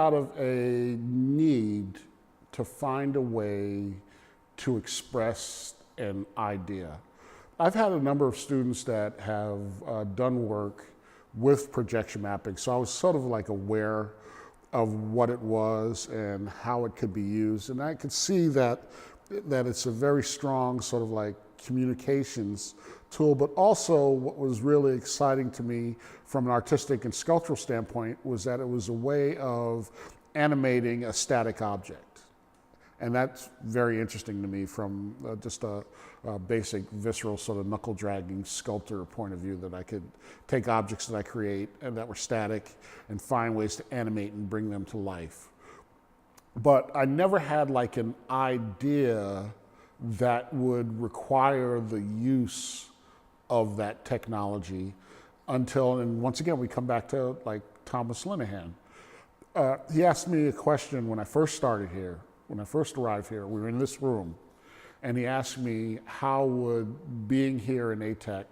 out of a need to find a way to express an idea. I've had a number of students that have done work with projection mapping, so I was sort of like aware of what it was and how it could be used, and I could see that it's a very strong sort of like communications tool, but also what was really exciting to me from an artistic and sculptural standpoint was that it was a way of animating a static object. And that's very interesting to me from just a basic, visceral, sort of knuckle-dragging sculptor point of view, that I could take objects that I create and that were static and find ways to animate and bring them to life. But I never had like an idea that would require the use of that technology until, and once again, we come back to like Thomas Linehan. He asked me a question when I first started here. When I first arrived here, we were in this room, and he asked me how would being here in ATEC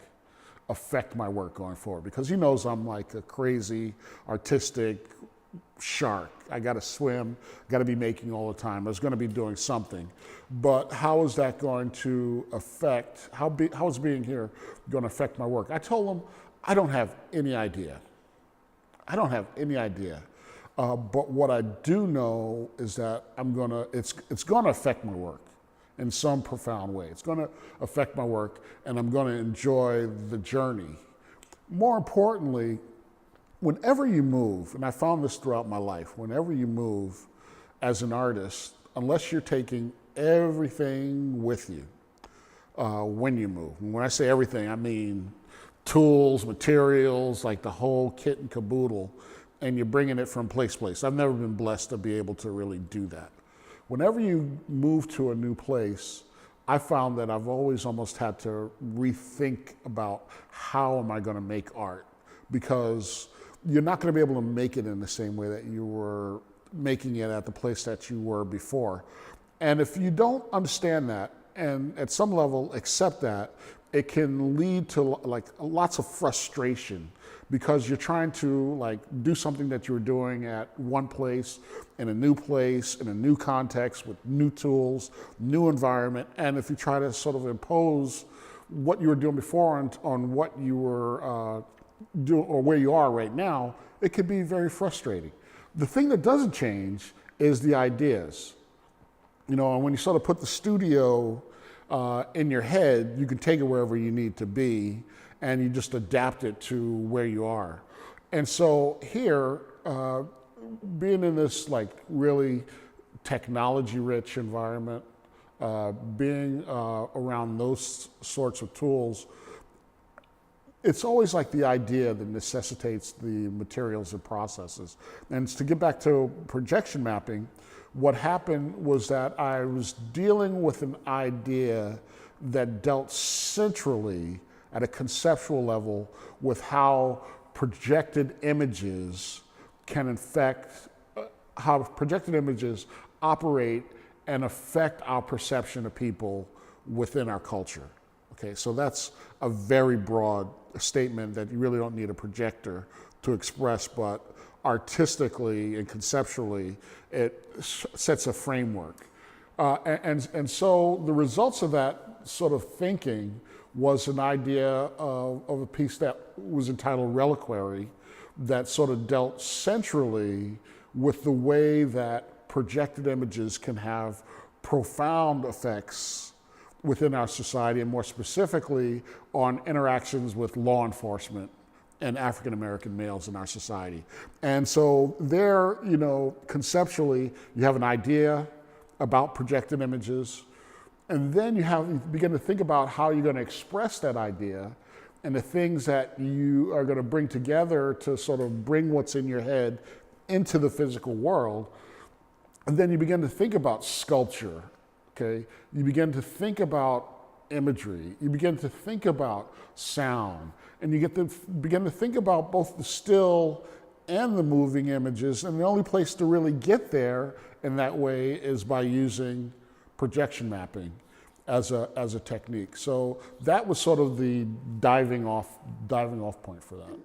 affect my work going forward, because he knows I'm like a crazy artistic shark. I got to swim, got to be making all the time. I was going to be doing something, but how is that going to affect, how is being here going to affect my work? I told him, I don't have any idea. I don't have any idea. But what I do know is that it's gonna affect my work in some profound way. It's gonna affect my work, and I'm gonna enjoy the journey. More importantly, whenever you move, and I found this throughout my life, whenever you move as an artist, unless you're taking everything with you when you move. And when I say everything, I mean tools, materials, like the whole kit and caboodle, and you're bringing it from place to place. I've never been blessed to be able to really do that. Whenever you move to a new place, I found that I've always almost had to rethink about how am I going to make art, because you're not going to be able to make it in the same way that you were making it at the place that you were before. And if you don't understand that, and at some level accept that, it can lead to like lots of frustration, because you're trying to like do something that you were doing at one place, in a new context, with new tools, new environment. And if you try to sort of impose what you were doing before on what you were doing or where you are right now, it could be very frustrating. The thing that doesn't change is the ideas. You know, and when you sort of put the studio in your head, you can take it wherever you need to be, and you just adapt it to where you are. And so here, being in this like really technology-rich environment, being around those sorts of tools, it's always like the idea that necessitates the materials and processes. And to get back to projection mapping, what happened was that I was dealing with an idea that dealt centrally at a conceptual level with how projected images can affect, how projected images operate and affect our perception of people within our culture. Okay, so that's a very broad statement that you really don't need a projector to express, but artistically and conceptually, it sets a framework. And so the results of that sort of thinking was an idea of a piece that was entitled Reliquary, that sort of dealt centrally with the way that projected images can have profound effects within our society, and more specifically on interactions with law enforcement and African-American males in our society. And so there, you know, conceptually, you have an idea about projected images, and then you begin to think about how you're going to express that idea and the things that you are going to bring together to sort of bring what's in your head into the physical world. And then you begin to think about sculpture, okay? You begin to think about imagery. You begin to think about sound. And you begin to think about both the still and the moving images. And the only place to really get there in that way is by using projection mapping as a technique. So that was sort of the diving off point for that.